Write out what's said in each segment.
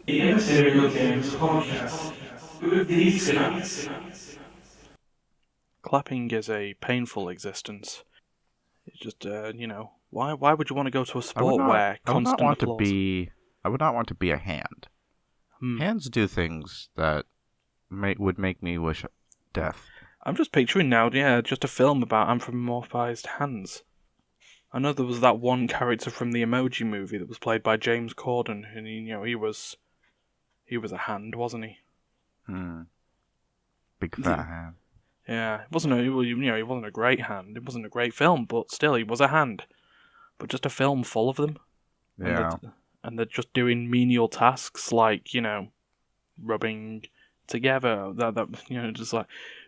The Immaterial Games Podcast with these guys. Clapping is a painful existence. It's just, why would you want to go to a sport where I would not constant want to applause? be. I would not want to be a hand. Hands do things that would make me wish death. I'm just picturing now, just a film about anthropomorphized hands. I know there was that one character from the Emoji Movie that was played by James Corden, and he was a hand, wasn't he? Big fat hand. Yeah, he wasn't a great hand. It wasn't a great film, but still, he was a hand. But just a film full of them. Yeah. And they're just doing menial tasks like, rubbing together.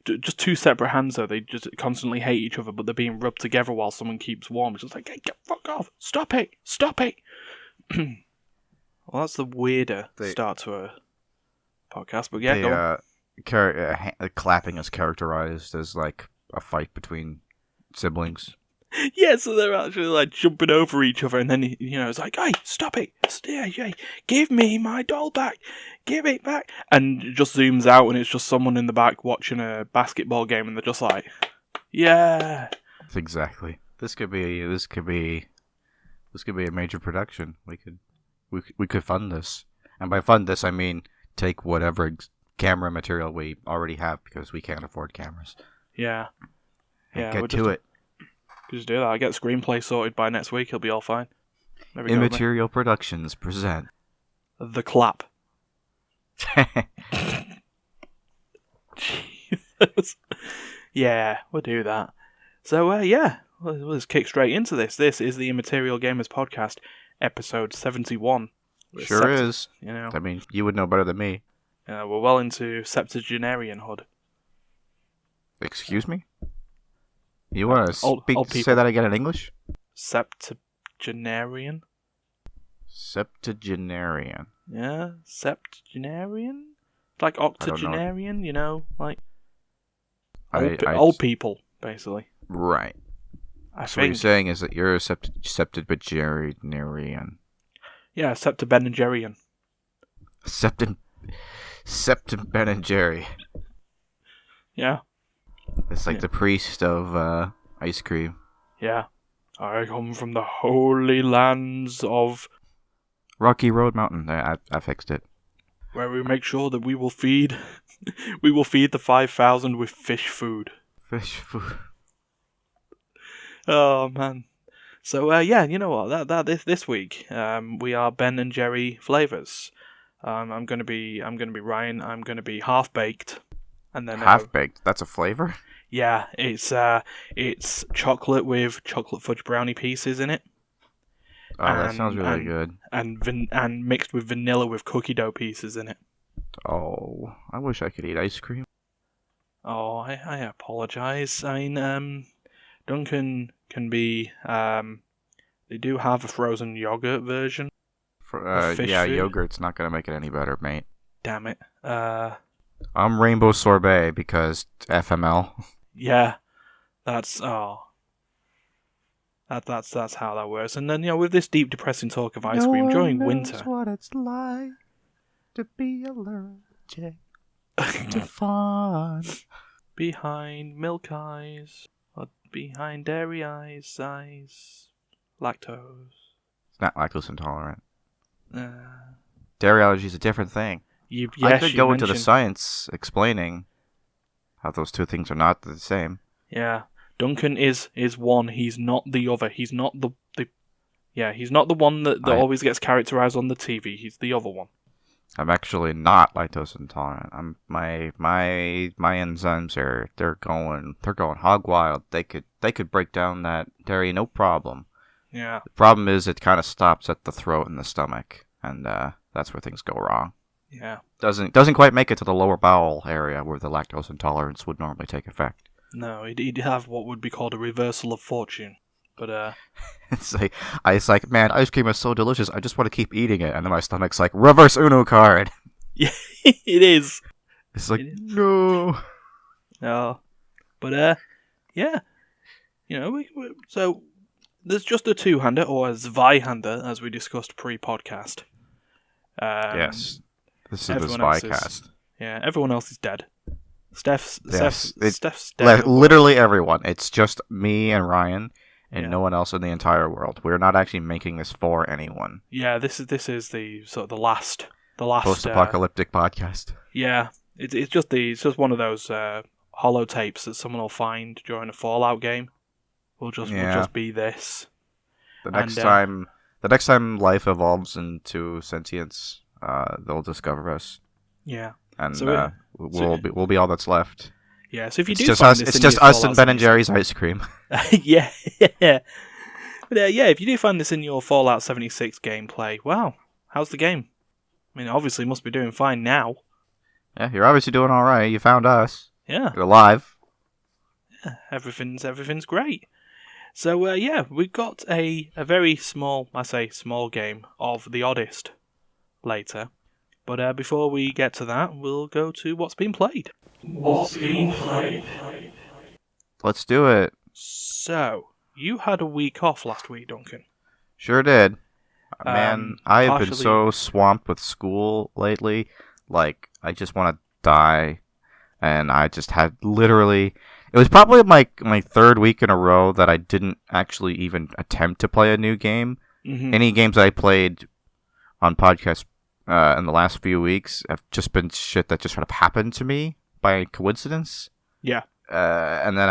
Just two separate hands though. They just constantly hate each other, but they're being rubbed together while someone keeps warm. It's just like, hey, fuck off! Stop it! Well, that's the weirder start to a podcast. But yeah, go on. Clapping is characterized as like a fight between siblings. Yeah, so they're actually like jumping over each other, and then it's like, "Hey, stop it! Hey, give me my doll back! Give it back!" And it just zooms out, and it's just someone in the back watching a basketball game, and they're just like, "Yeah." Exactly. This could be a major production. We could fund this, and by fund this I mean take whatever camera material we already have because we can't afford cameras. Yeah. And get to it. Just do that. I get screenplay sorted by next week. He'll be all fine. Immaterial Productions present The Clap. Jesus. Yeah, we'll do that. So, we'll just kick straight into this. This is the Immaterial Gamers Podcast, episode 71. Sure is. I mean, you would know better than me. We're well into septuagenarianhood. Excuse me? You want to say that again in English? Septuagenarian? Septuagenarian. Yeah, septuagenarian? Like octogenarian, like old people, basically. Right. What you're saying is that you're a septuagenarian. Yeah, septuagenarian. Septum Ben and Jerry. Yeah. It's like the priest of ice cream. Yeah. I come from the holy lands of Rocky Road Mountain. I fixed it. Where we make sure that we will feed the 5,000 with fish food. Fish food. Oh man. So you know what? This week we are Ben and Jerry flavors. I'm gonna be Ryan. I'm gonna be half baked. And then half baked. That's a flavor. Yeah, it's chocolate with chocolate fudge brownie pieces in it. Oh, that sounds really good. And mixed with vanilla with cookie dough pieces in it. Oh, I wish I could eat ice cream. Oh, I apologize. I mean, Duncan can be. They do have a frozen yogurt version. Yogurt's not gonna make it any better, mate. Damn it. I'm Rainbow Sorbet because FML. Yeah, that's how that works. And then with this deep, depressing talk of ice cream during winter. What it's like to be allergic to fun. Behind milk eyes, or behind dairy eyes, lactose. It's not lactose intolerant. Dairy allergy is a different thing. I could go into the science explaining how those two things are not the same. Yeah, Duncan is one. He's not the other. He's not the he's not the one that always gets characterized on the TV. He's the other one. I'm actually not lactose intolerant. My enzymes they're going hog wild. They could break down that dairy no problem. Yeah. The problem is it kind of stops at the throat and the stomach, and that's where things go wrong. Yeah. Doesn't quite make it to the lower bowel area where the lactose intolerance would normally take effect. No, he'd have what would be called a reversal of fortune. But it's like, man, ice cream is so delicious. I just want to keep eating it, and then my stomach's like, reverse Uno card. Yeah, it is. It's like, no. No, but yeah, so there's just a two-hander or a Zweihander as we discussed pre-podcast. Yes. This is the Everyone else is Spycast. everyone else is dead. Steph's dead. Literally everyone. It's just me and Ryan, and Yeah. no one else in the entire world. We're not actually making this for anyone. Yeah, this is the sort of the last Post-apocalyptic podcast. Yeah, it's just one of those hollow tapes that someone will find during a Fallout game. Will just be this. The next time life evolves into sentience, they'll discover us. Yeah. And So we'll be all that's left. Yeah, so if you It's do just find us. this It's in just your us and Fallout Ben and Jerry's ice cream. yeah. But if you do find this in your Fallout 76 gameplay, wow, how's the game? I mean, obviously, must be doing fine now. Yeah, you're obviously doing all right. You found us. Yeah, You're alive. yeah, everything's great. So we've got a very small, I say small game of The Oddist later. But before we get to that, we'll go to what's been played. What's being played? Let's do it. So, you had a week off last week, Duncan. Sure did. Man, I've been partially- so swamped with school lately. Like, I just want to die. And I just had literally... It was probably my third week in a row that I didn't actually even attempt to play a new game. Mm-hmm. Any games I played on podcast in the last few weeks have just been shit that just sort of happened to me by coincidence. Yeah. And then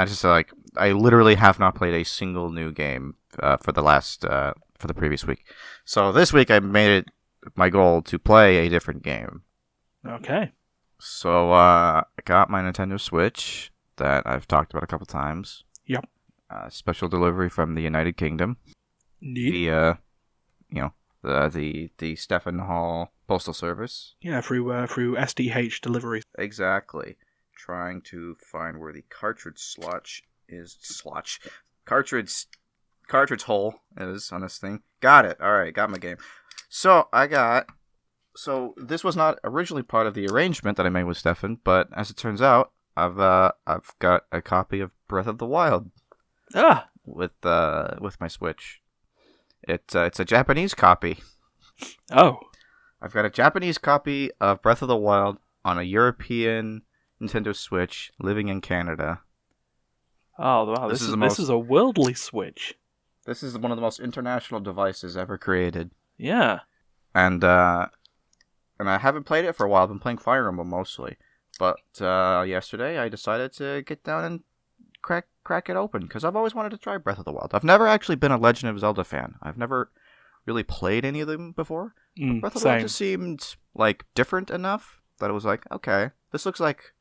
I literally have not played a single new game for the previous week. So this week I made it my goal to play a different game. Okay. So I got my Nintendo Switch that I've talked about a couple times. Yep. Special delivery from the United Kingdom. Neat. The Stephen Hall Postal Service. Yeah, through SDH deliveries. Exactly. Trying to find where the cartridge cartridge hole is on this thing. Got it. All right, got my game. So this was not originally part of the arrangement that I made with Stefan, but as it turns out, I've got a copy of Breath of the Wild. With my Switch. It's a Japanese copy. Oh. I've got a Japanese copy of Breath of the Wild on a European Nintendo Switch living in Canada. Oh, wow. This is a worldly Switch. This is one of the most international devices ever created. Yeah. And I haven't played it for a while. I've been playing Fire Emblem mostly. But yesterday I decided to get down and crack it open because I've always wanted to try Breath of the Wild. I've never actually been a Legend of Zelda fan. I've never really played any of them before. Breath of the Wild just seemed like different enough that it was like, okay, this looks like...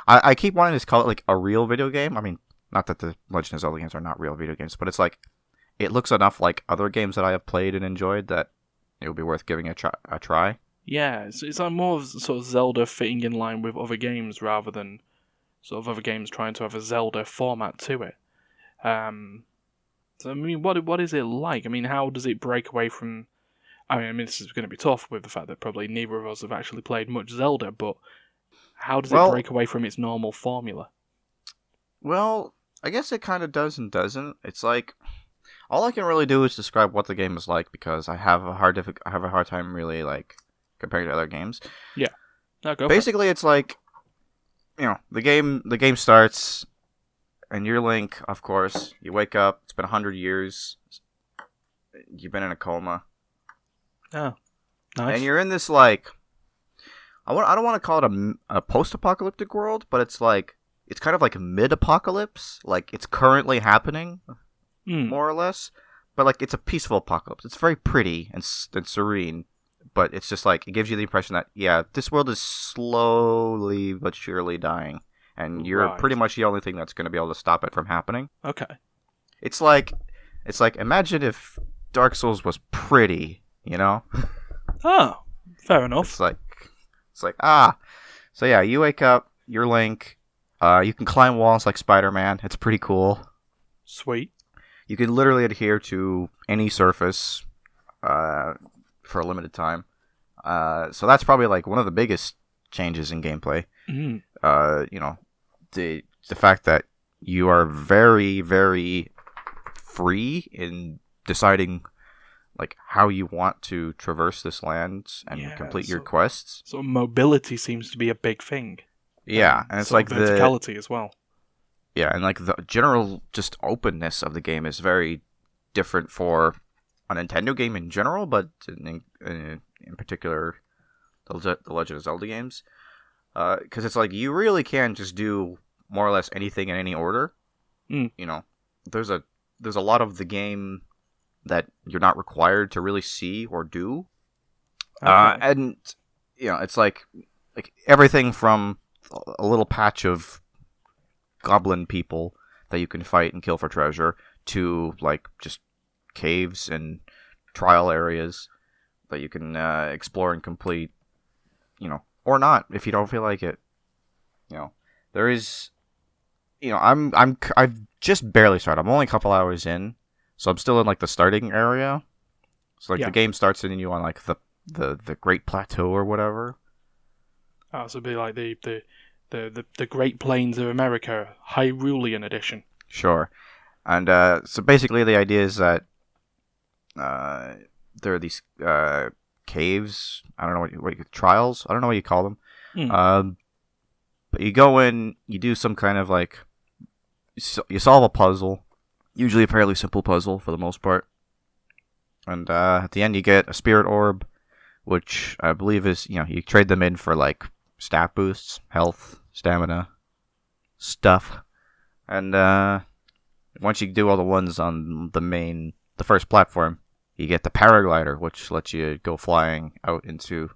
I keep wanting to call it like a real video game. I mean, not that the Legend of Zelda games are not real video games, but it's like, it looks enough like other games that I have played and enjoyed that it would be worth giving a try. Yeah, it's like more of sort of Zelda fitting in line with other games rather than sort of other games trying to have a Zelda format to it. So I mean, what is it like? I mean, how does it break away from... I mean, this is going to be tough with the fact that probably neither of us have actually played much Zelda, but how does it break away from its normal formula? Well, I guess it kind of does and doesn't. It's like, all I can really do is describe what the game is like because I have a hard time really like comparing to other games. Yeah. No, go Basically, it's like, the game starts, and you're Link, of course. You wake up. It's been 100 years. You've been in a coma. Oh, nice. And you're in this like, I don't want to call it a post-apocalyptic world, but it's kind of like mid-apocalypse. Like it's currently happening, more or less. But like it's a peaceful apocalypse. It's very pretty and serene. But it's just like, it gives you the impression that, this world is slowly but surely dying. And you're pretty much the only thing that's going to be able to stop it from happening. Okay. It's like, imagine if Dark Souls was pretty, Oh, fair enough. It's like, So yeah, you wake up, you're Link. You can climb walls like Spider-Man. It's pretty cool. Sweet. You can literally adhere to any surface, for a limited time. So that's probably like one of the biggest changes in gameplay. Mm. The fact that you are very, very free in deciding like how you want to traverse this land and Yeah, complete your so quests. sort of mobility seems to be a big thing. Yeah, and it's sort like of verticality as well. yeah, and like the general just openness of the game is very different for a Nintendo game in general, but in particular the Legend of Zelda games, because it's like you really can just do more or less anything in any order. Mm. You know, there's a lot of the game that you're not required to really see or do, Okay. and it's like everything from a little patch of goblin people that you can fight and kill for treasure to like just caves and trial areas that you can explore and complete, or not if you don't feel like it. There is, I've just barely started. I'm only a couple hours in, so I'm still in like the starting area. So like Yeah. the game starts in you on like the Great Plateau or whatever. Oh, so it'd be like the Great Plains of America, Hyrulean edition. Sure. And so basically the idea is that there are these caves. I don't know what trials. I don't know what you call them. Mm. But you go in, you do some kind of like you solve a puzzle, usually a fairly simple puzzle for the most part. And at the end you get a spirit orb, which I believe is you trade them in for like stat boosts, health, stamina, stuff. And once you do all the ones on the first platform, you get the paraglider, which lets you go flying out into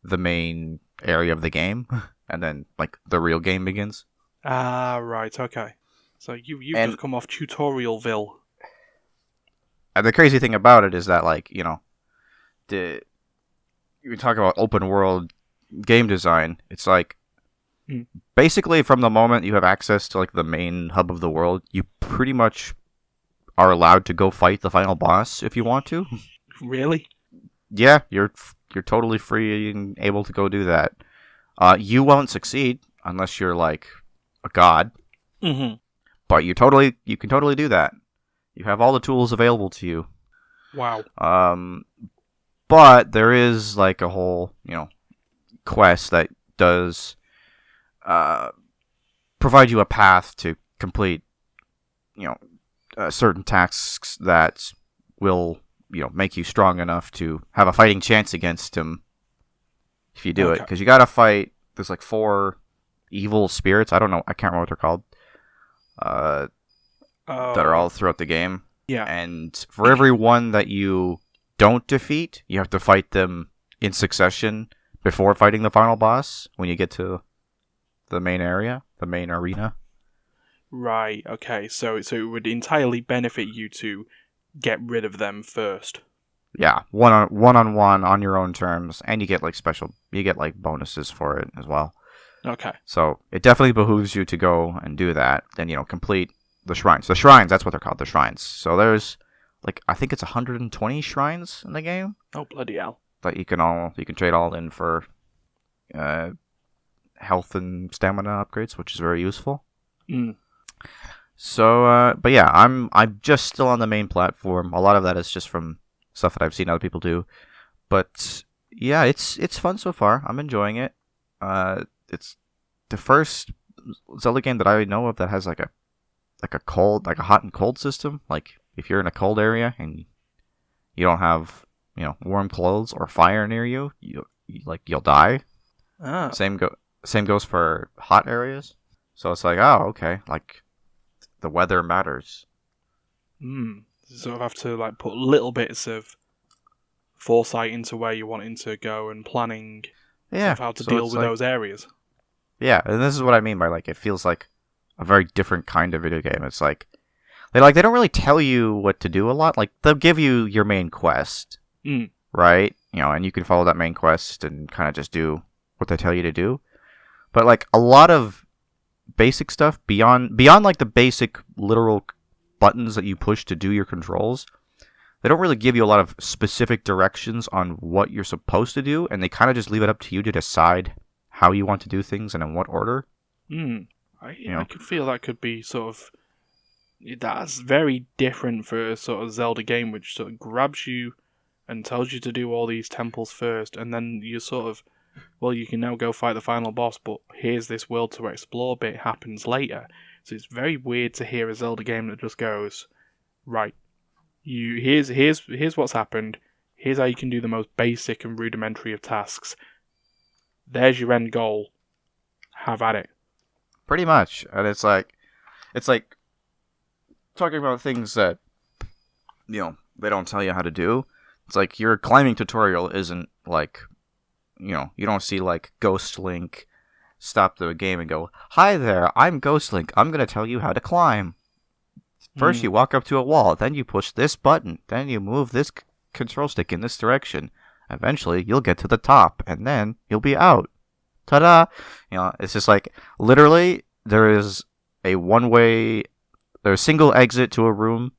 the main area of the game, and then like the real game begins. Ah, right, okay. So you've And just come off Tutorialville. the crazy thing about it is that like you talk about open world game design. It's like basically from the moment you have access to like the main hub of the world, you pretty much are allowed to go fight the final boss if you want to. Really? Yeah, you're totally free and able to go do that. You won't succeed unless you're like a god, Mm-hmm. but you can totally do that. You have all the tools available to you. Wow. But there is like a whole quest that does provide you a path to complete certain tasks that will make you strong enough to have a fighting chance against him if you do it, because you gotta fight. There's like 4 evil spirits. I don't know. I can't remember what they're called. That are all throughout the game. Yeah. And for every one that you don't defeat, you have to fight them in succession before fighting the final boss when you get to the main area, the main arena. Right, okay. So it would entirely benefit you to get rid of them first. Yeah, one-on-one on your own terms, and you get like bonuses for it as well. Okay. So it definitely behooves you to go and do that, and complete the shrines. The shrines, that's what they're called, the shrines. So there's like I think it's 120 shrines in the game. Oh bloody hell! That you can trade all in for health and stamina upgrades, which is very useful. Mm. So, but yeah, I'm just still on the main platform. A lot of that is just from stuff that I've seen other people do. But yeah, it's fun so far. I'm enjoying it. It's the first Zelda game that I know of that has like a hot and cold system. Like if you're in a cold area and you don't have warm clothes or fire near you, you'll die. Ah. Same goes for hot areas. So it's like, oh, okay, like the weather matters. You sort of have to like put little bits of foresight into where you're wanting to go and planning of how to deal with those areas. Yeah, and this is what I mean by like it feels like a very different kind of video game. It's like they don't really tell you what to do a lot. Like they'll give you your main quest, right? And you can follow that main quest and kind of just do what they tell you to do. But like a lot of basic stuff beyond like the basic literal buttons that you push to do your controls, they don't really give you a lot of specific directions on what you're supposed to do, and they kind of just leave it up to you to decide how you want to do things and in what order. I could feel that could be sort of that's very different for a sort of Zelda game which sort of grabs you and tells you to do all these temples first, and then you sort of, well, you can now go fight the final boss, but here's this world to explore bit happens later. So it's very weird to hear a Zelda game that just goes, right, here's what's happened, here's how you can do the most basic and rudimentary of tasks. There's your end goal. Have at it. Pretty much. And it's like talking about things that, they don't tell you how to do. It's like your climbing tutorial isn't like, you don't see like Ghost Link stop the game and go, "Hi there, I'm Ghost Link. I'm going to tell you how to climb. First you walk up to a wall, then you push this button, then you move this control stick in this direction. Eventually you'll get to the top, and then you'll be out. Ta-da!" It's just like, literally, there's a single exit to a room,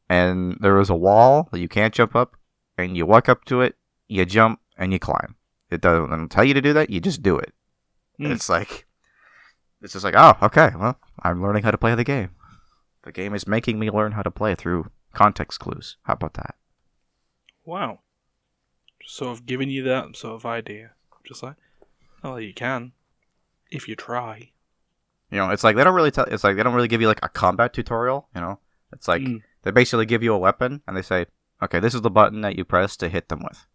and there is a wall that you can't jump up, and you walk up to it, you jump, and you climb. It doesn't tell you to do that, you just do it. It's just like, oh, okay, well, I'm learning how to play the game. The game is making me learn how to play through context clues. How about that? Wow. Just sort of giving you that sort of idea. Just like, oh, you can, if you try. It's like they don't really give you like a combat tutorial. It's like they basically give you a weapon and they say, okay, this is the button that you press to hit them with,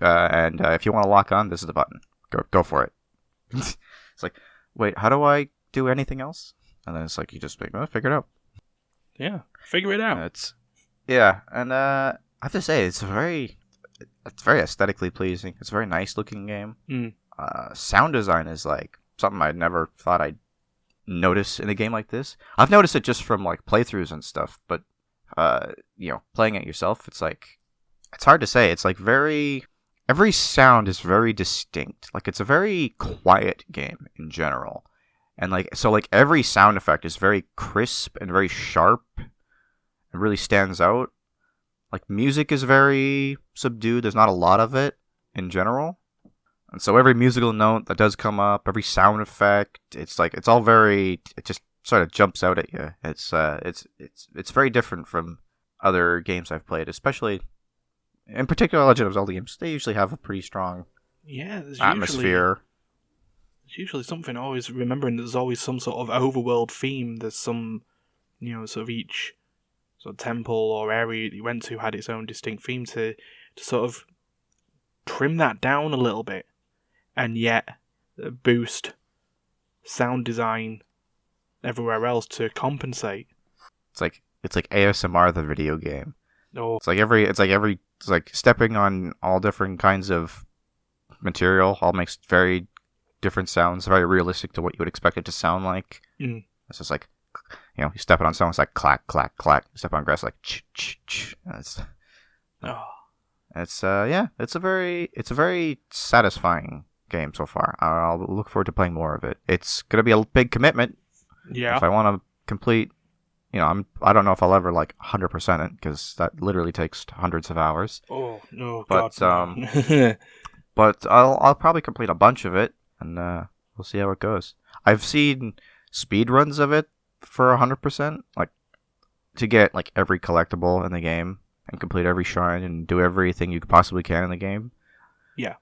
and if you want to lock on, this is the button. Go for it. It's like, wait, how do I do anything else? And then it's like you just figure it out. Yeah, figure it out. And I have to say it's very aesthetically pleasing. It's a very nice looking game. Sound design is like something I never thought I'd notice in a game like this. I've noticed it just from like playthroughs and stuff, but playing it yourself, it's like, it's hard to say. It's like every sound is very distinct. Like, it's a very quiet game in general. And so every sound effect is very crisp and very sharp. It really stands out. Like, music is very subdued. There's not a lot of it in general. And so every musical note that does come up, every sound effect, it's all very, it just sort of jumps out at you. It's very different from other games I've played, especially, in particular, Legend of Zelda games. They usually have a pretty strong atmosphere. There's usually something, always remembering there's always some sort of overworld theme. There's some, sort of each sort of temple or area you went to had its own distinct theme to sort of trim that down a little bit, and yet boost sound design everywhere else to compensate. It's like ASMR the video game. Oh. It's like stepping on all different kinds of material all makes very different sounds, very realistic to what you would expect it to sound like. It's just like, you stepping on stone, it's like clack, clack, clack. You step on grass, like ch, ch, ch. It's a very satisfying game so far. I'll look forward to playing more of it. It's gonna be a big commitment. Yeah. If I want to complete, I don't know if I'll ever 100% it, because that literally takes hundreds of hours. Oh no, but God, no. But I'll probably complete a bunch of it, and we'll see how it goes. I've seen speed runs of it for 100%, to get every collectible in the game and complete every shrine and do everything you possibly can in the game. Yeah.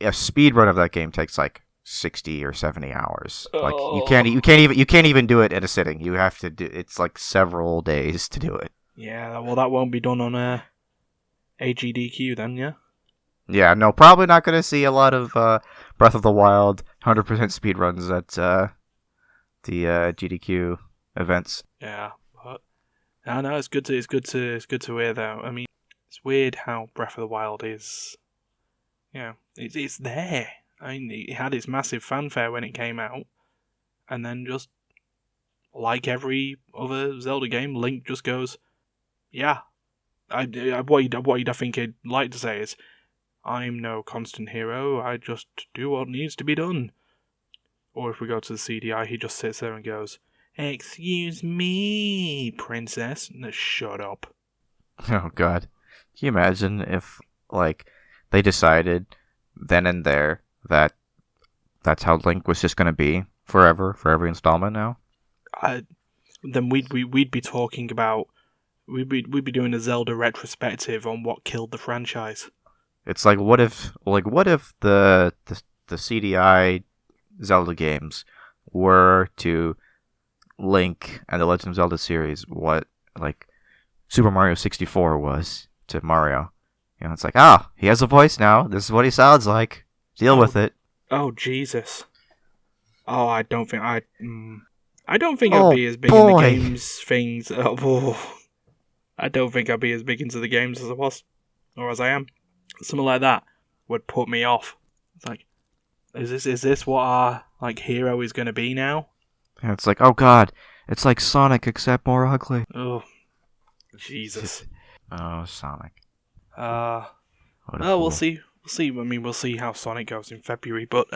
A speed run of that game takes 60 or 70 hours. You can't even do it in a sitting. You have to do it's several days to do it. Yeah, well, that won't be done on AGDQ then, yeah. Yeah, no, probably not going to see a lot of Breath of the Wild 100% speedruns at the GDQ events. Yeah, but no, it's good to hear though. I mean, it's weird how Breath of the Wild is. Yeah, it's there. I mean, it had its massive fanfare when it came out, and then just like every other Zelda game, Link just goes, "Yeah, what you'd I think he'd like to say is, I'm no constant hero. I just do what needs to be done." Or if we go to the CDI, he just sits there and goes, "Excuse me, princess." No, shut up. Oh God, can you imagine if they decided then and there that that's how Link was just going to be forever for every installment now? Then we'd be talking about we'd be doing a Zelda retrospective on what killed the franchise. It's like what if the CDI Zelda games were to Link and the Legend of Zelda series what like Super Mario 64 was to Mario. It's like, he has a voice now. This is what he sounds like. Deal with it. Oh Jesus! Oh, I don't think I'd be as big in boy. the games things. I don't think I'd be as big into the games as I was, or as I am. Something like that would put me off. It's like, is this what our hero is going to be now? And it's like, oh god, it's like Sonic except more ugly. Oh, Jesus. Oh, Sonic. We'll see. I mean, we'll see how Sonic goes in February, but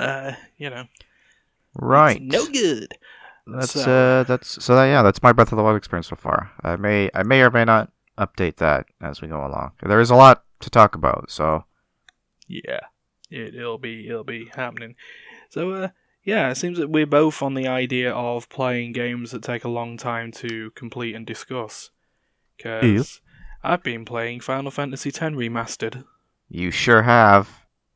right. it's no good. That's my Breath of the Wild experience so far. I may or may not update that as we go along. There is a lot to talk about, so yeah, it'll be happening. So it seems that we're both on the idea of playing games that take a long time to complete and discuss. Because I've been playing Final Fantasy X Remastered. You sure have.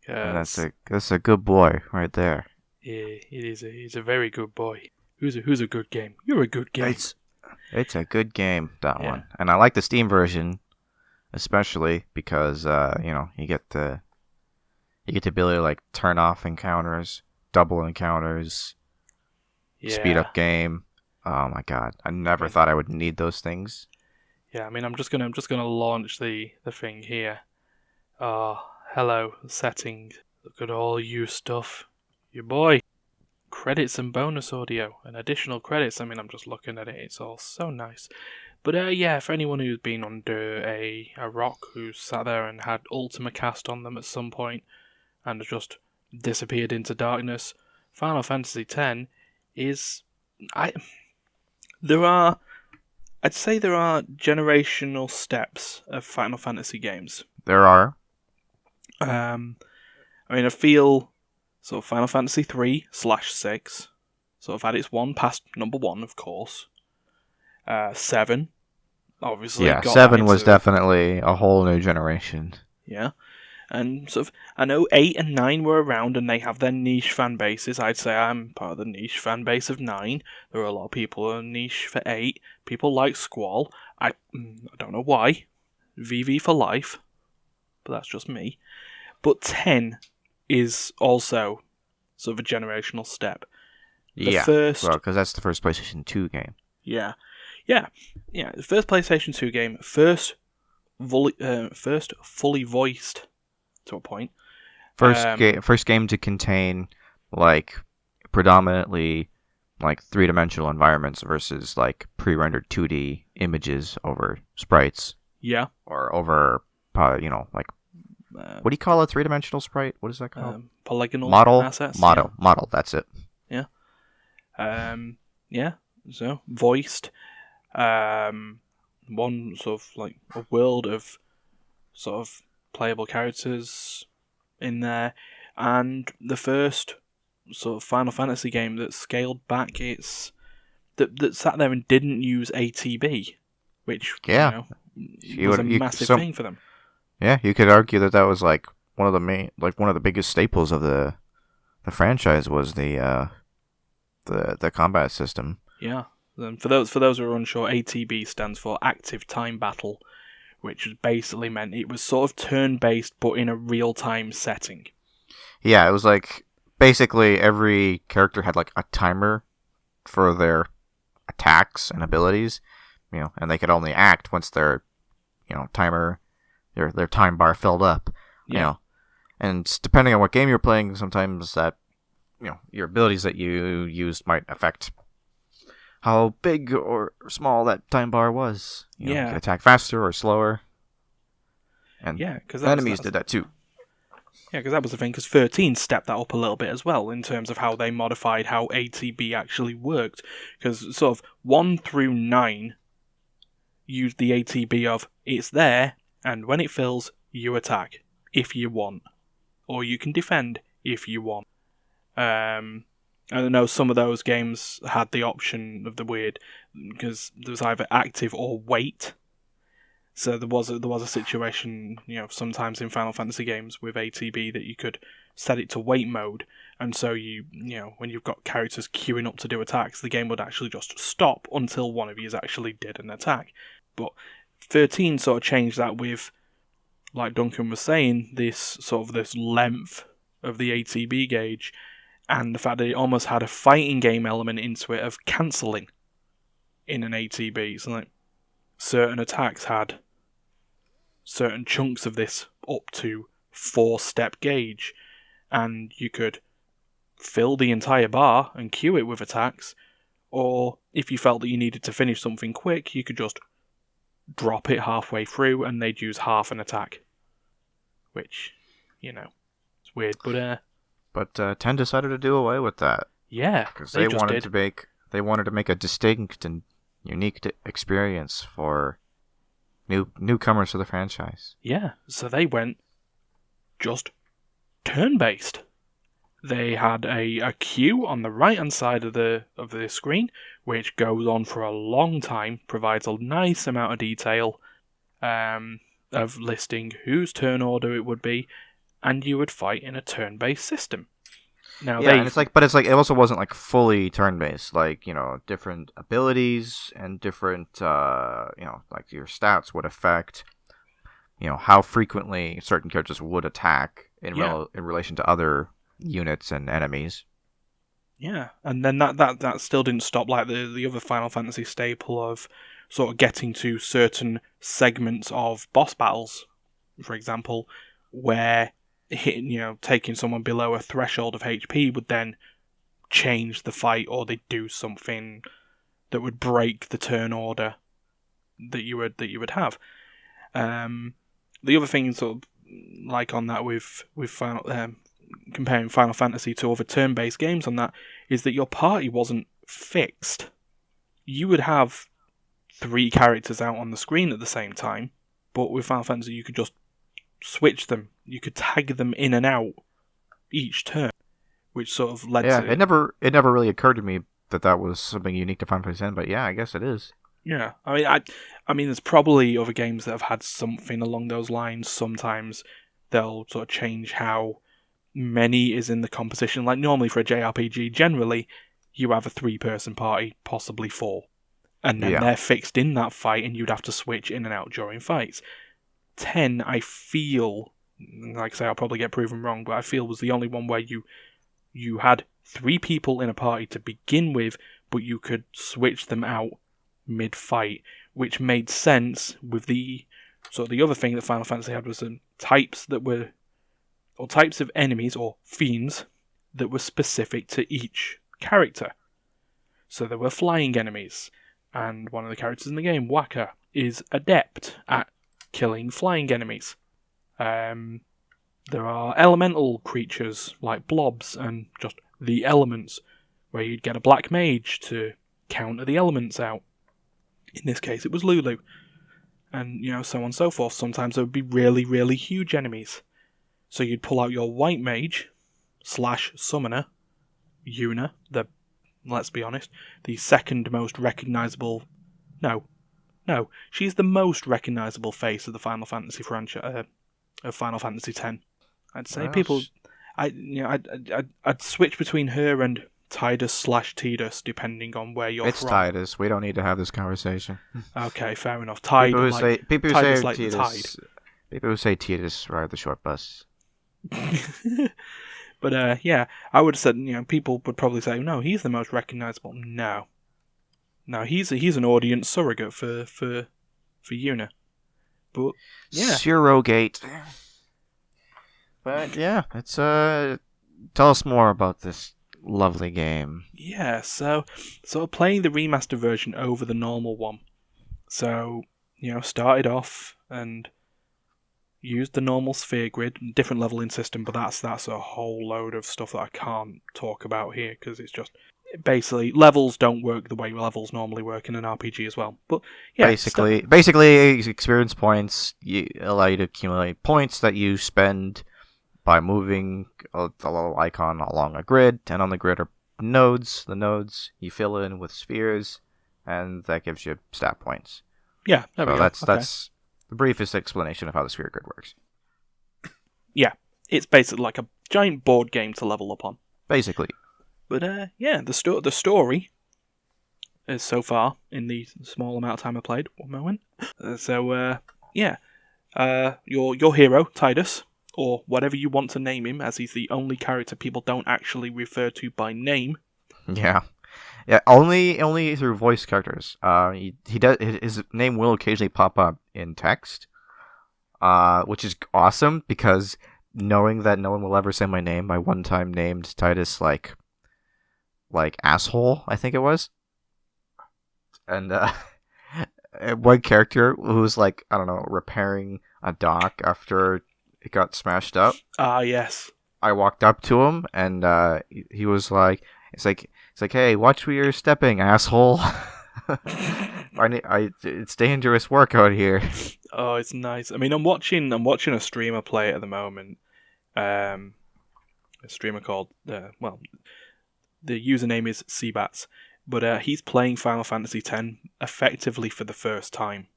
And that's a good boy right there. Yeah, it is. He's a very good boy. Who's a good game? You're a good game. It's a good game, that one. And I like the Steam version, especially because you get the ability to turn off encounters, double encounters, speed up game. Oh my god, I never thought I would need those things. Yeah, I mean, I'm just gonna launch the thing here. Hello, settings. Look at all you stuff. Your boy. Credits and bonus audio and additional credits. I mean, I'm just looking at it. It's all so nice. But for anyone who's been under a rock, who's sat there and had Ultima Cast on them at some point and has just disappeared into darkness, Final Fantasy X is... I'd say there are generational steps of Final Fantasy games. There are. I mean, I feel sort of Final Fantasy 3/6 sort of had its one past number 1, of course. 7, obviously. Yeah, 7 was definitely a whole new generation. Yeah. And sort of, I know 8 and 9 were around and they have their niche fan bases. I'd say I'm part of the niche fan base of 9. There are a lot of people who are niche for 8. People like Squall. I don't know why. VV for life. But that's just me. But 10 is also sort of a generational step. Well, because that's the first PlayStation 2 game. Yeah. The first PlayStation 2 game, first fully voiced to a point. First game to contain predominantly three-dimensional environments versus pre-rendered 2D images over sprites. Yeah. Or over what do you call a three-dimensional sprite? What is that called? Polygonal assets. Model. That's it. Yeah. So voiced. One sort of a world of sort of playable characters in there, and the first sort of Final Fantasy game that scaled back that sat there and didn't use ATB, which was a massive thing for them. Yeah, you could argue that was one of the biggest staples of the franchise was the combat system. Yeah. For those who are unsure, ATB stands for Active Time Battle, which basically meant it was sort of turn-based but in a real-time setting. Yeah, it was basically every character had a timer for their attacks and abilities, and they could only act once their timer, their time bar filled up, and depending on what game you're playing, sometimes that your abilities that you used might affect how big or small that time bar was. You could attack faster or slower. And enemies did that too. Yeah, because that was the thing, because 13 stepped that up a little bit as well, in terms of how they modified how ATB actually worked. Because sort of 1 through 9 used the ATB of, it's there, and when it fills, you attack, if you want. Or you can defend, if you want. I know some of those games had the option of the weird, because there was either active or wait. So there was a situation, sometimes in Final Fantasy games with ATB that you could set it to wait mode, and so when you've got characters queuing up to do attacks, the game would actually just stop until one of you actually did an attack. But 13 sort of changed that with, like Duncan was saying, this length of the ATB gauge, and the fact that it almost had a fighting game element into it of cancelling in an ATB. So like certain attacks had certain chunks of this up to 4-step gauge, and you could fill the entire bar and queue it with attacks, or if you felt that you needed to finish something quick, you could just drop it halfway through and they'd use half an attack. Which, it's weird, But 10 decided to do away with that. Yeah, because they wanted to make a distinct and unique experience for newcomers to the franchise. Yeah, so they went just turn-based. They had a queue on the right-hand side of the screen, which goes on for a long time, provides a nice amount of detail of listing whose turn order it would be, and you would fight in a turn-based system. Now, yeah, and it also wasn't like fully turn-based. Like, different abilities and different, like your stats would affect, how frequently certain characters would attack in relation to other units and enemies. Yeah, and then that still didn't stop like the other Final Fantasy staple of sort of getting to certain segments of boss battles, for example, where taking someone below a threshold of HP would then change the fight, or they'd do something that would break the turn order that you would have. The other thing, sort of like on that with Final, comparing Final Fantasy to other turn-based games on that, is that your party wasn't fixed. You would have 3 characters out on the screen at the same time, but with Final Fantasy you could just switch them. You could tag them in and out each turn, which sort of led to... Yeah, it never really occurred to me that was something unique to Final Fantasy X, but yeah, I guess it is. Yeah, I mean, there's probably other games that have had something along those lines. Sometimes they'll sort of change how many is in the composition. Like normally for a JRPG, generally you have a 3-person party, possibly 4, and then they're fixed in that fight, and you'd have to switch in and out during fights. 10, I feel, like I say, I'll probably get proven wrong, but I feel was the only one where you had 3 people in a party to begin with, but you could switch them out mid-fight, which made sense with the other thing that Final Fantasy had was types of enemies or fiends that were specific to each character. So there were flying enemies, and one of the characters in the game, Waka, is adept at killing flying enemies. There are elemental creatures like blobs and just the elements, where you'd get a black mage to counter the elements out. In this case, it was Lulu. And, so on and so forth. Sometimes there would be really, really huge enemies. So you'd pull out your white mage / summoner, Yuna, let's be honest, the second most recognisable... No, she's the most recognisable face of the Final Fantasy franchise, of Final Fantasy X. I'd say I'd switch between her and Tidus / Tidus, depending on where you're from. It's Tidus. We don't need to have this conversation. Okay, fair enough. People who say Tidus. People who say Tidus ride the short bus. But I would have said, people would probably say, no, he's the most recognisable. No, he's an audience surrogate for Yuna. But yeah, surrogate. But yeah, it's tell us more about this lovely game. Yeah, so playing the remaster version over the normal one. So, started off and used the normal sphere grid, different leveling system, but that's a whole load of stuff that I can't talk about here because it's just basically levels don't work the way levels normally work in an RPG as well. But yeah, basically experience points allow you to accumulate points that you spend by moving the little icon along a grid, and on the grid are nodes. The nodes you fill in with spheres, and that gives you stat points. Yeah, there we go. That's the briefest explanation of how the sphere grid works. Yeah, it's basically like a giant board game to level up on. Basically. But yeah, the story is so far in the small amount of time I played. One moment. Yeah, your hero Titus, or whatever you want to name him, as he's the only character people don't actually refer to by name. Yeah. Yeah, only through voice characters. He does, his name will occasionally pop up in text, which is awesome because knowing that no one will ever say my name, I one time named Titus like asshole, I think it was, and one character who was like, I don't know, repairing a dock after it got smashed up. Ah, yes. I walked up to him and he was like, it's like, hey, watch where you're stepping, asshole. It's dangerous work out here. Oh, it's nice. I mean, I'm watching a streamer play it at the moment. A streamer called the username is Cbats, but he's playing Final Fantasy X effectively for the first time,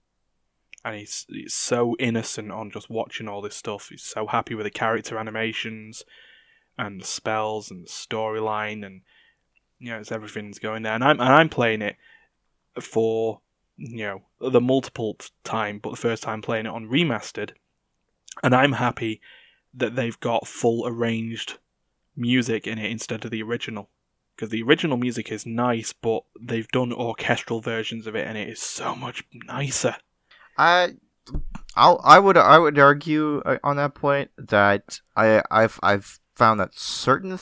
and he's so innocent on just watching all this stuff. He's so happy with the character animations and the spells and the storyline, and it's everything's going there. And I'm playing it for the multiple time, but the first time playing it on remastered, and I'm happy that they've got full arranged music in it instead of the original, because the original music is nice, but they've done orchestral versions of it, and it is so much nicer. I would argue on that point that I've found that certain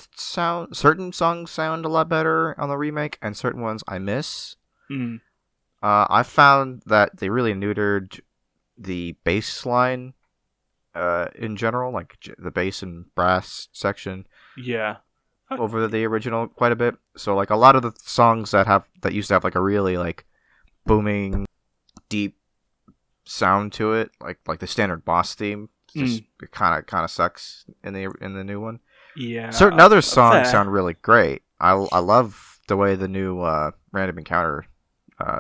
songs sound a lot better on the remake, and certain ones I miss. Mm. I found that they really neutered the bass line in general, like the bass and brass section. Yeah. Over the original quite a bit. So like a lot of the songs that used to have like a really like booming, deep sound to it, like the standard boss theme, just it kind of sucks in the new one. Yeah. Certain other songs sound really great. I love the way the new random encounter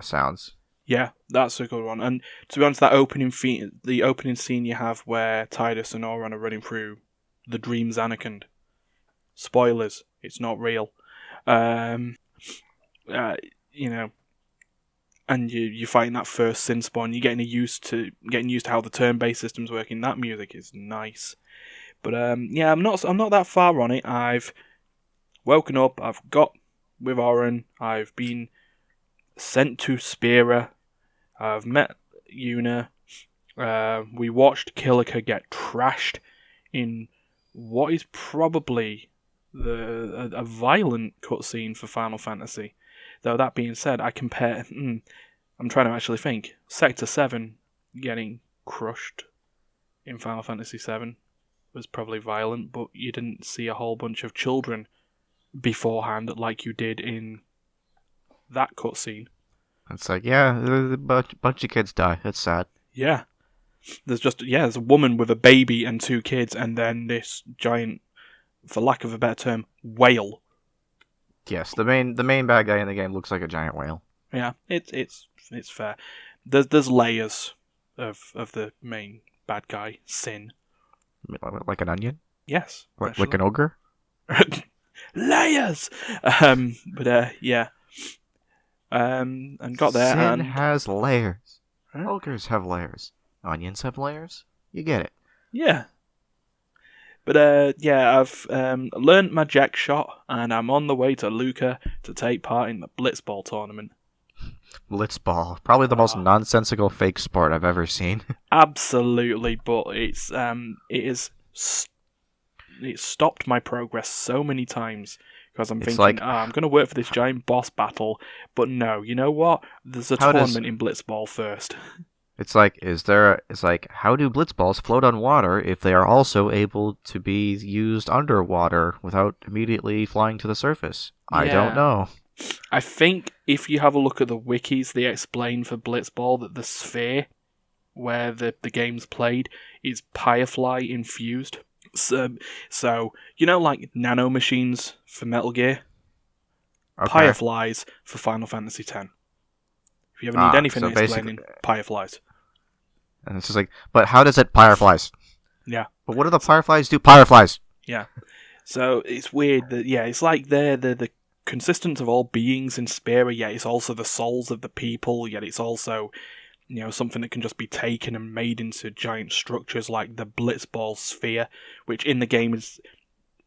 sounds. Yeah, that's a good one. And to be honest, the opening scene you have where Titus and Auron are running through the Dream Zanarkand. Spoilers, it's not real. And you're fighting that first sin spawn. You're getting used to how the turn-based system's working. That music is nice. But I'm not that far on it. I've woken up. I've got with Auron. I've been sent to Spira. I've met Yuna. We watched Kilika get trashed in what is probably a violent cutscene for Final Fantasy. Though that being said, I'm trying to actually think. Sector 7 getting crushed in Final Fantasy 7 was probably violent, but you didn't see a whole bunch of children beforehand like you did in that cutscene. It's like, yeah, a bunch of kids die. It's sad. Yeah. There's a woman with a baby and 2 kids, and then this giant, for lack of a better term, whale. Yes, the main bad guy in the game looks like a giant whale. Yeah, it's fair. There's layers of the main bad guy, Sin. Like an onion? Yes. Like an ogre? Layers! Yeah. And got there. Sin has layers. Huh? Ogres have layers. Onions have layers. You get it. Yeah. But I've learned my jack shot, and I'm on the way to Lucca to take part in the Blitzball tournament. Blitzball, probably the most nonsensical fake sport I've ever seen. Absolutely, but it's stopped my progress so many times because I'm thinking, I'm going to work for this giant boss battle, but no, you know what? There's a tournament in Blitzball first. It's like, how do blitzballs float on water if they are also able to be used underwater without immediately flying to the surface? Yeah. I don't know. I think if you have a look at the wikis, they explain for Blitzball that the sphere where the game's played is Firefly infused. So like nano machines for Metal Gear? Okay. Fireflies for Final Fantasy X. If you ever need anything explaining, Fireflies. And it's just like, but how does it fireflies? Yeah. But what do the fireflies do? Fireflies. Yeah. So it's weird that, yeah, it's like they're the consistent of all beings in Spira, yet it's also the souls of the people, yet it's also, something that can just be taken and made into giant structures like the Blitzball sphere, which in the game is,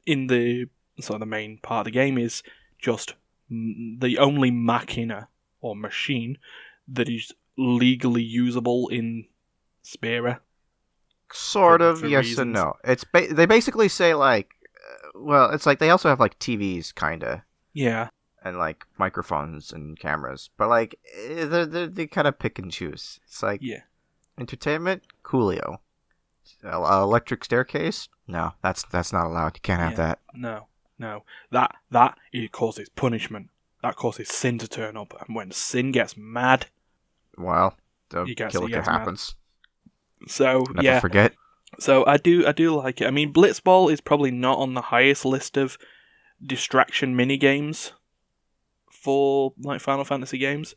in the sort of the main part of the game, is just the only machina or machine that is legally usable in Spira. Sort of, for yes reasons. and no. They basically say like, well, it's like they also have like TVs, kinda. Yeah. And like microphones and cameras, but like they kind of pick and choose. It's like, Yeah. Entertainment, coolio. Electric staircase, no, that's not allowed. You can't have that. No. That it causes punishment. That causes sin to turn up, and when sin gets mad, Well, the He gets killer happens. So Never forget. So I do like it. I mean, Blitzball is probably not on the highest list of distraction mini games for like Final Fantasy games.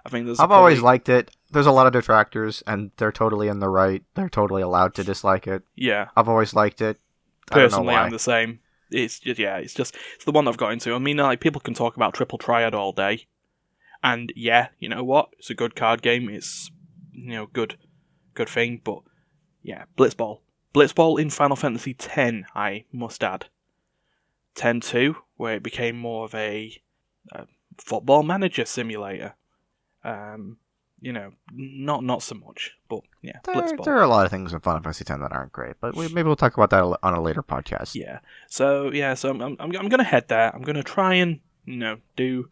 I think I've always liked it. There's a lot of detractors, and they're totally in the right. They're totally allowed to dislike it. Yeah. I've always liked it. Personally, I don't know why. I'm the same. It's the one I've got into. I mean, like, people can talk about Triple Triad all day, and yeah, you know what? It's a good card game. It's good thing, but yeah, Blitzball in Final Fantasy X, I must add. 10-2, where it became more of a football manager simulator. Not so much, but yeah, Blitzball. There are a lot of things in Final Fantasy X that aren't great, but maybe we'll talk about that on a later podcast. Yeah. So I'm gonna head there. I'm gonna try and do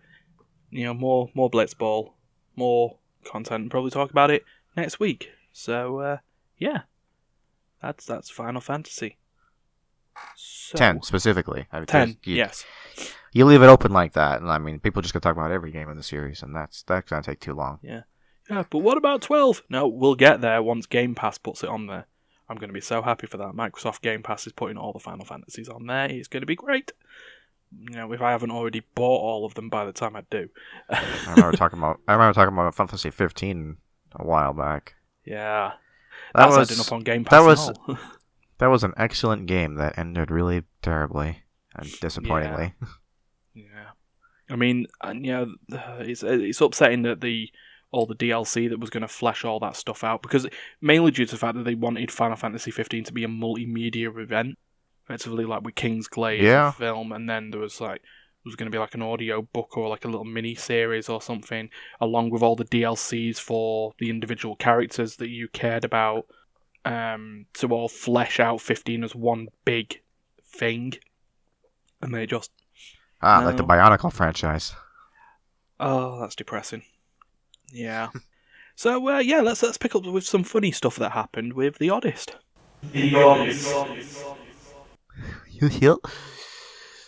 more Blitzball, more content, and probably talk about it next week. So yeah, that's Final Fantasy. So, 10 specifically. 10, yes. You leave it open like that, and I mean, people just gonna talk about every game in the series, and that's gonna take too long. Yeah, but what about 12? No, we'll get there once Game Pass puts it on there. I'm going to be so happy for that. Microsoft Game Pass is putting all the Final Fantasies on there. It's going to be great. If I haven't already bought all of them by the time I do. I remember talking about Final Fantasy 15 a while back. Yeah, that's ending up on Game Pass. That was an excellent game that ended really terribly and disappointingly. Yeah. I mean, it's upsetting that all the DLC that was going to flesh all that stuff out, because mainly due to the fact that they wanted Final Fantasy 15 to be a multimedia event, effectively like with King's Glaive film, and then there was going to be like an audio book or like a little mini series or something, along with all the DLCs for the individual characters that you cared about, to all flesh out 15 as one big thing, and they just like the Bionicle franchise. Oh, that's depressing. Yeah. So let's pick up with some funny stuff that happened with The Oddist.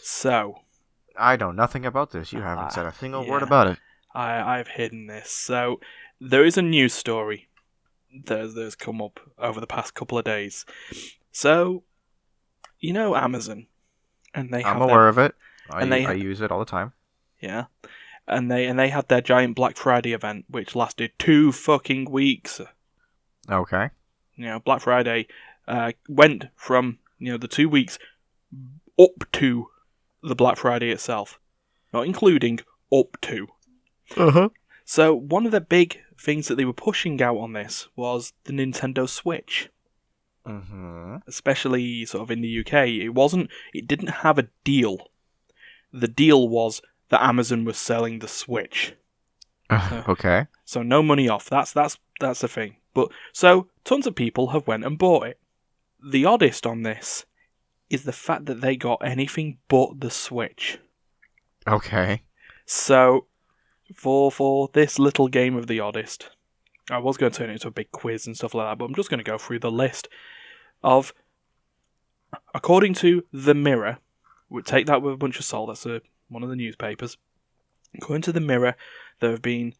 So I know nothing about this. You haven't said a single word about it. I've hidden this. So there is a news story that's come up over the past couple of days. So Amazon, and I'm aware of it. I use it all the time. Yeah. And they had their giant Black Friday event, which lasted 2 fucking weeks. Okay. Black Friday went from the 2 weeks up to the Black Friday itself, not including, up to. So one of the big things that they were pushing out on this was the Nintendo Switch. Especially sort of in the UK, it didn't have a deal. The deal was that Amazon was selling the Switch. Okay. So no money off. That's the thing. But so tons of people have went and bought it. The oddest on this is the fact that they got anything but the Switch. Okay. So for this little game of the oddest, I was going to turn it into a big quiz and stuff like that, but I'm just going to go through the list of, according to The Mirror, we'll take that with a bunch of salt, that's one of the newspapers. According to The Mirror, there have been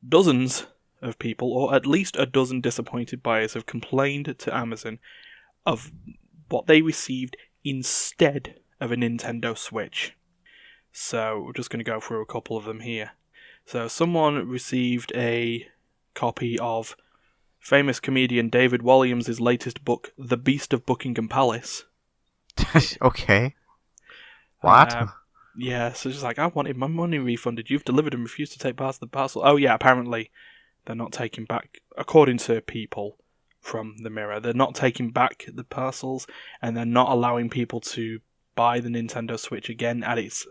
dozens of people, or at least a dozen disappointed buyers, have complained to Amazon of what they received instead of a Nintendo Switch. So we're just going to go through a couple of them here. So someone received a copy of famous comedian David Walliams' latest book, The Beast of Buckingham Palace. Okay. What? Yeah, so she's like, I wanted my money refunded. You've delivered and refused to take part of the parcel. Oh yeah, apparently they're not taking back, according to people from the Mirror, they're not taking back the parcels, and they're not allowing people to buy the Nintendo Switch again at its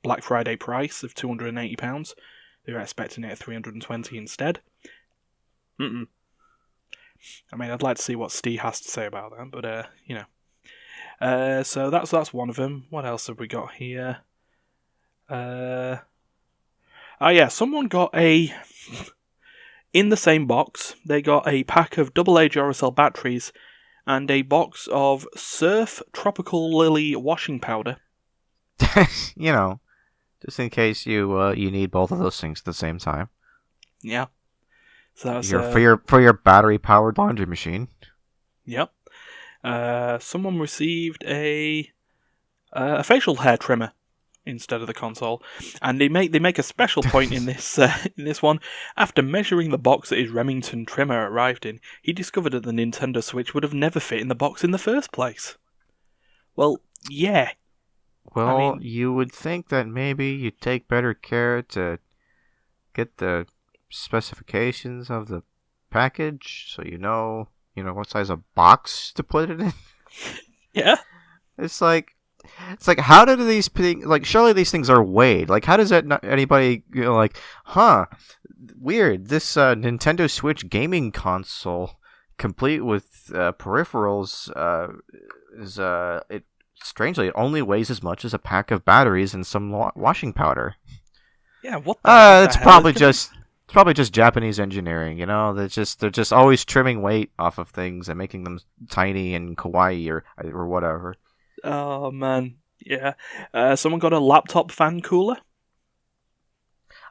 Black Friday price of £280. They're expecting it at $320 instead. I mean, I'd like to see what Steve has to say about that, but you know. So that's one of them. What else have we got here? Oh yeah, someone got in the same box, they got a pack of AA Duracell batteries and a box of Surf Tropical Lily washing powder. You know, just in case you need both of those things at the same time. Yeah. So that's, for your battery powered laundry machine. Yep. Someone received a facial hair trimmer instead of the console, and they make a special point in this one. After measuring the box that his Remington trimmer arrived in, he discovered that the Nintendo Switch would have never fit in the box in the first place. Well, yeah. Well, I mean, you would think that maybe you'd take better care to get the specifications of the package, so you know what size of box to put it in. Yeah. It's like how do these things, like, surely these things are weighed. Like, how does that not anybody like, weird, this Nintendo Switch gaming console complete with peripherals is it strangely it only weighs as much as a pack of batteries and some washing powder. Yeah, what the it's probably just Japanese engineering, you know. They're just always trimming weight off of things and making them tiny and kawaii or whatever. Oh man, yeah. Someone got a laptop fan cooler.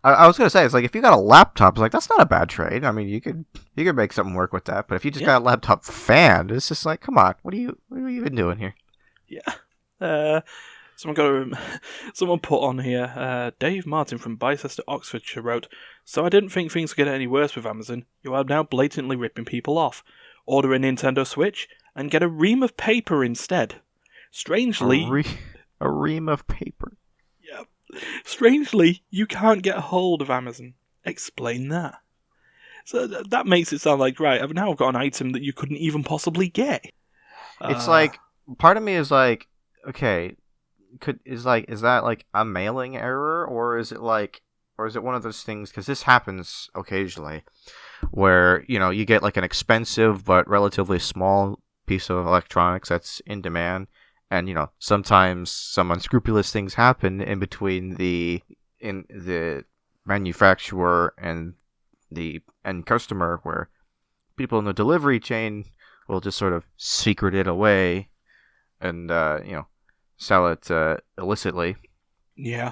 I was gonna say, it's like, if you got a laptop, it's like, that's not a bad trade. I mean, you could make something work with that. But if you just got a laptop fan, it's just like, come on, what are you even doing here? Yeah. Someone put on here, Dave Martin from Bicester, Oxfordshire wrote, "So I didn't think things would get any worse with Amazon. You are now blatantly ripping people off. Order a Nintendo Switch and get a ream of paper instead. Strangely... A ream of paper? Yeah. Strangely, you can't get a hold of Amazon. Explain that." So that makes it sound like, right, I've got an item that you couldn't even possibly get. It's like, part of me is like, okay... is that like a mailing error, or is it one of those things, because this happens occasionally, where you get like an expensive but relatively small piece of electronics that's in demand, and sometimes some unscrupulous things happen in between the manufacturer and the end customer, where people in the delivery chain will just sort of secret it away and sell it illicitly. Yeah,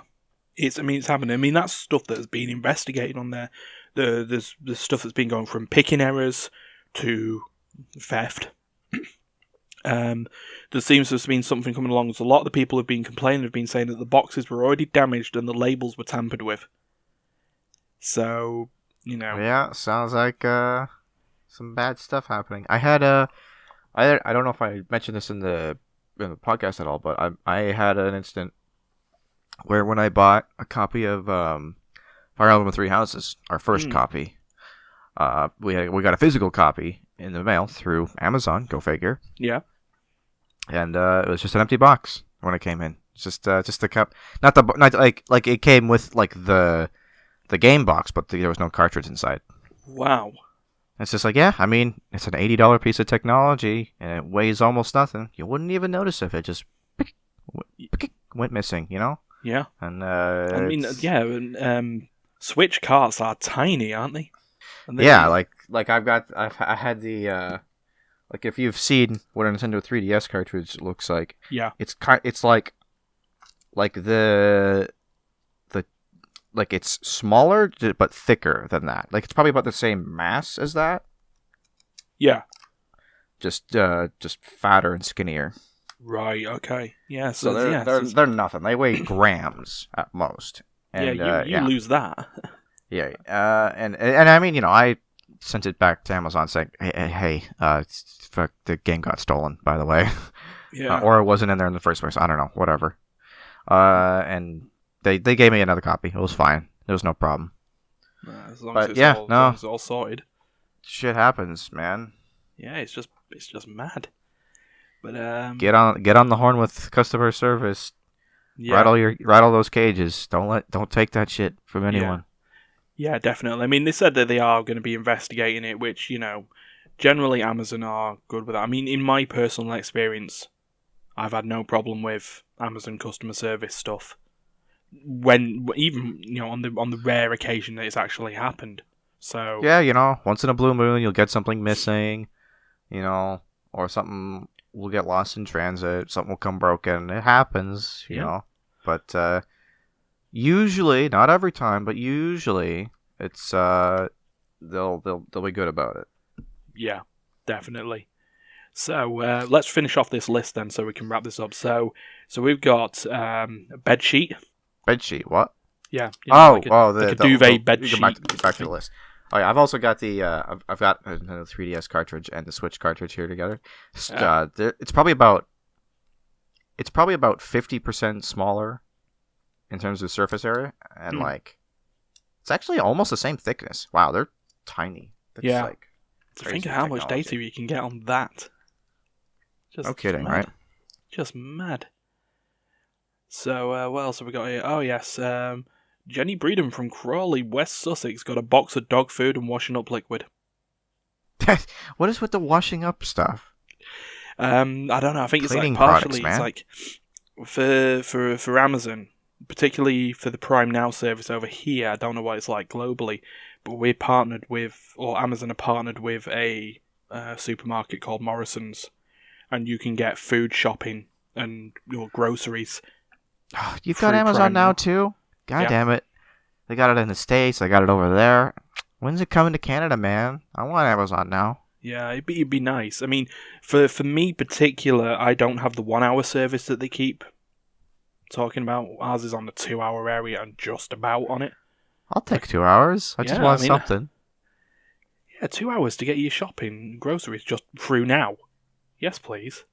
it's happening. I mean, that's stuff that's been investigated on there. The stuff that's been going from picking errors to theft. There seems to have been something coming along. So a lot of the people who've been complaining have been saying that the boxes were already damaged and the labels were tampered with. So, Yeah, sounds like some bad stuff happening. I had I don't know if I mentioned this in the podcast at all, but I had an instant where, when I bought a copy of Fire Emblem Three Houses, our first copy, we got a physical copy in the mail through Amazon. Go figure. Yeah. And it was just an empty box when it came in. Just the cup, not like it came with like the game box, but there was no cartridge inside. Wow. It's just like, yeah, I mean, it's an $80 piece of technology, and it weighs almost nothing. You wouldn't even notice if it just went missing, Yeah. And I mean, yeah, Switch carts are tiny, aren't they? Yeah, like I had the like, if you've seen what a Nintendo 3DS cartridge looks like, yeah, it's like the like, it's smaller but thicker than that. Like, it's probably about the same mass as that. Yeah. Just fatter and skinnier. Right. Okay. Yeah. So they're nothing. They weigh grams at most. And, you lose that. Yeah. And I mean, sent it back to Amazon saying, "Hey, the game got stolen, by the way, Yeah. or it wasn't in there in the first place. I don't know, whatever." And they gave me another copy. It was fine. There was no problem. As long But as yeah, as no. long as it's all sorted. Shit happens, man. Yeah, it's just mad. But Get on the horn with customer service. yeah, Rattle those cages. Don't take that shit from anyone. yeah, definitely. I mean, they said that they are going to be investigating it, which generally Amazon are good with that. I mean, in my personal experience, I've had no problem with Amazon customer service stuff. When even on the rare occasion that it's actually happened. So Yeah, once in a blue moon you'll get something missing, or something will get lost in transit, something will come broken. It happens, you know. But usually, not every time, but usually it's they'll be good about it. yeah, definitely. So let's finish off this list then, so we can wrap this up. So we've got a bed sheet. Bedsheet, what? Yeah. Like a duvet bed sheet. Back to the list. Oh yeah, I've also got the I've got a 3DS cartridge and the Switch cartridge here together. It's probably about 50% smaller in terms of surface area, and it's actually almost the same thickness. Wow, they're tiny. That's So think of how much data you can get on that. No kidding, mad. Right? Just mad. So, what else have we got here? Oh, yes. Jenny Breeden from Crawley, West Sussex, got a box of dog food and washing up liquid. What is with the washing up stuff? I don't know. I think Cleaning it's partially products, it's for Amazon, particularly for the Prime Now service over here. I don't know what it's like globally, but we're partnered with, or Amazon are partnered with a supermarket called Morrison's, and you can get food shopping and your groceries. You've got Amazon now too? God damn it. They got it in the States. They got it over there. When's it coming to Canada, man? I want Amazon now. Yeah, it'd be nice. I mean, for me particular, I don't have the 1 hour service that they keep talking about. Ours is on the 2 hour area and just about on it. I'll take 2 hours. I just want something. Yeah, 2 hours to get your shopping groceries just through now. Yes, please.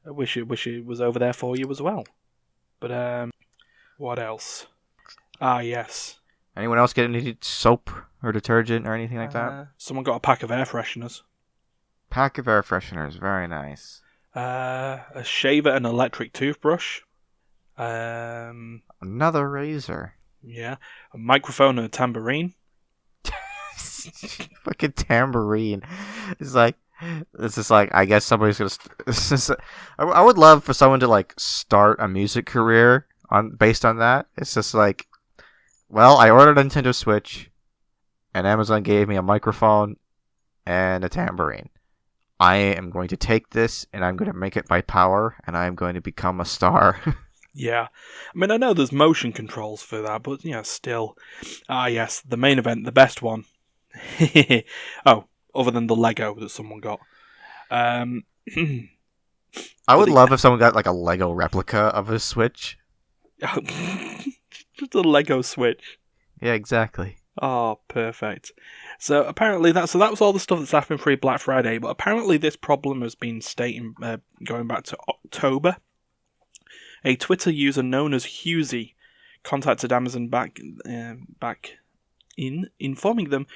I wish it was over there for you as well. But what else? Ah, yes. Anyone else get any soap or detergent or anything like that? Someone got a pack of air fresheners. Pack of air fresheners, very nice. A shaver and electric toothbrush. Another razor. Yeah. A microphone and a tambourine. Fucking tambourine. It's just like, I guess somebody's gonna. I would love for someone to start a music career based on that. It's just like, well, I ordered a Nintendo Switch, and Amazon gave me a microphone and a tambourine. I am going to take this, and I'm going to make it by power, and I'm going to become a star. Yeah. I mean, I know there's motion controls for that, but, still. Ah, yes, the main event, the best one. Oh, other than the Lego that someone got. I would love if someone got, a Lego replica of a Switch. Just a Lego Switch. Yeah, exactly. Oh, perfect. So apparently that was all the stuff that's happened for Black Friday, but apparently this problem has been going back to October. A Twitter user known as Husey contacted Amazon back in informing them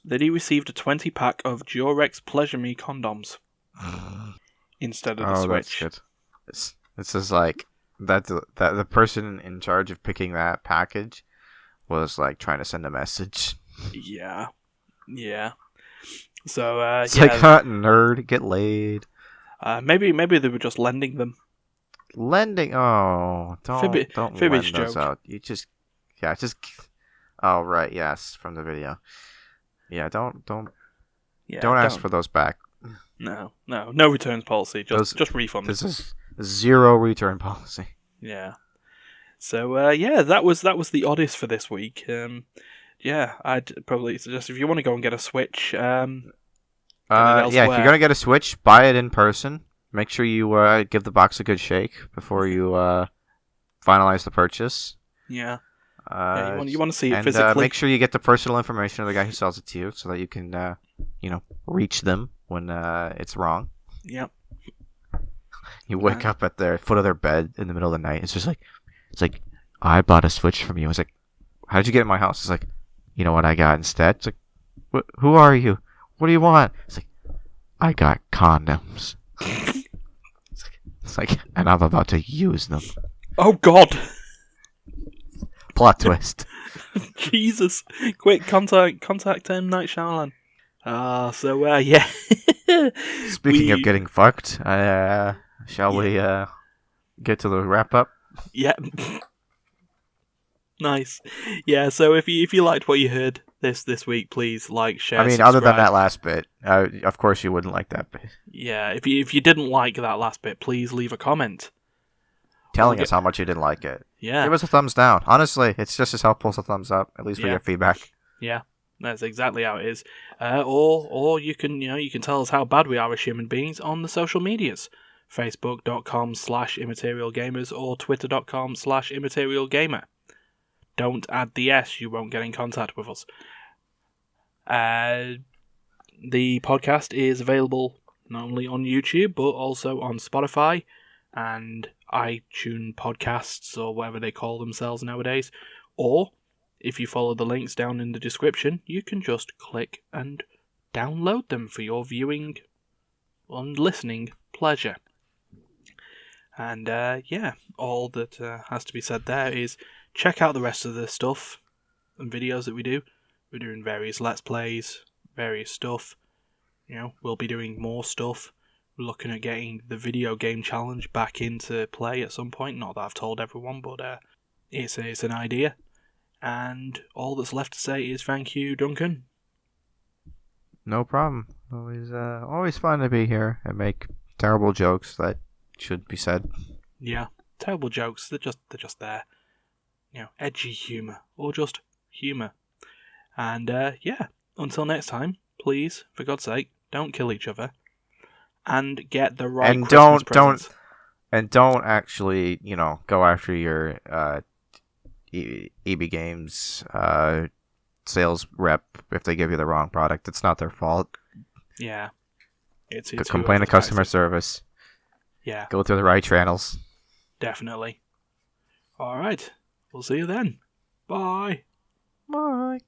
that he received a 20-pack of Durex Pleasure Me condoms instead of the Switch. That's good. It's just like that the person in charge of picking that package was trying to send a message. Yeah. So it's nerd, get laid. Maybe they were just lending them. Lending? Oh, don't lend those joke. out. You just. Oh right, yes, from the video. Yeah, don't ask for those back. No returns policy. Just refund. This is zero return policy. Yeah. So that was the oddest for this week. I'd probably suggest if you want to go and get a Switch. If you're gonna get a Switch, buy it in person. Make sure you give the box a good shake before you finalize the purchase. Yeah. Yeah, you want to see it and physically. make sure you get the personal information of the guy who sells it to you, so that you can, reach them when it's wrong. Yep. You wake up at the foot of their bed in the middle of the night. It's like, I bought a Switch from you. It's like, how'd you get in my house? It's like, you know what I got instead? It's like, who are you? What do you want? It's like, I got condoms. It's like, and I'm about to use them. Oh God! Plot twist. Jesus! Quick, contact M. Night Shyamalan. Yeah. Speaking of getting fucked, shall we get to the wrap up? Yeah. Nice. Yeah, so if you liked what you heard this week, please like, share, subscribe. Other than that last bit, of course you wouldn't like that bit. Yeah, if you didn't like that last bit, please leave a comment. Telling us how much you didn't like it. Yeah. Give us a thumbs down. Honestly, it's just as helpful as a thumbs up, at least for your feedback. Yeah, that's exactly how it is. Or you can tell us how bad we are as human beings on the social medias. Facebook.com/immaterialgamers or Twitter.com/immaterialgamer. Don't add the S, you won't get in contact with us. The podcast is available not only on YouTube, but also on Spotify and iTunes podcasts, or whatever they call themselves nowadays. Or, if you follow the links down in the description, you can just click and download them for your viewing and listening pleasure. And all that has to be said there is check out the rest of the stuff and videos that we do. We're doing various Let's Plays, various stuff. We'll be doing more stuff. We're looking at getting the video game challenge back into play at some point. Not that I've told everyone, but it's an idea. And all that's left to say is thank you, Duncan. No problem. Always fun to be here and make terrible jokes that should be said. Yeah, terrible jokes. They're just there. Edgy humour or just humour. And until next time, please, for God's sake, don't kill each other. And get the right Christmas presents. Don't actually, go after your EB Games sales rep if they give you the wrong product. It's not their fault. Yeah. It's complain to customer service. Yeah. Go through the right channels. Definitely. All right. We'll see you then. Bye. Bye.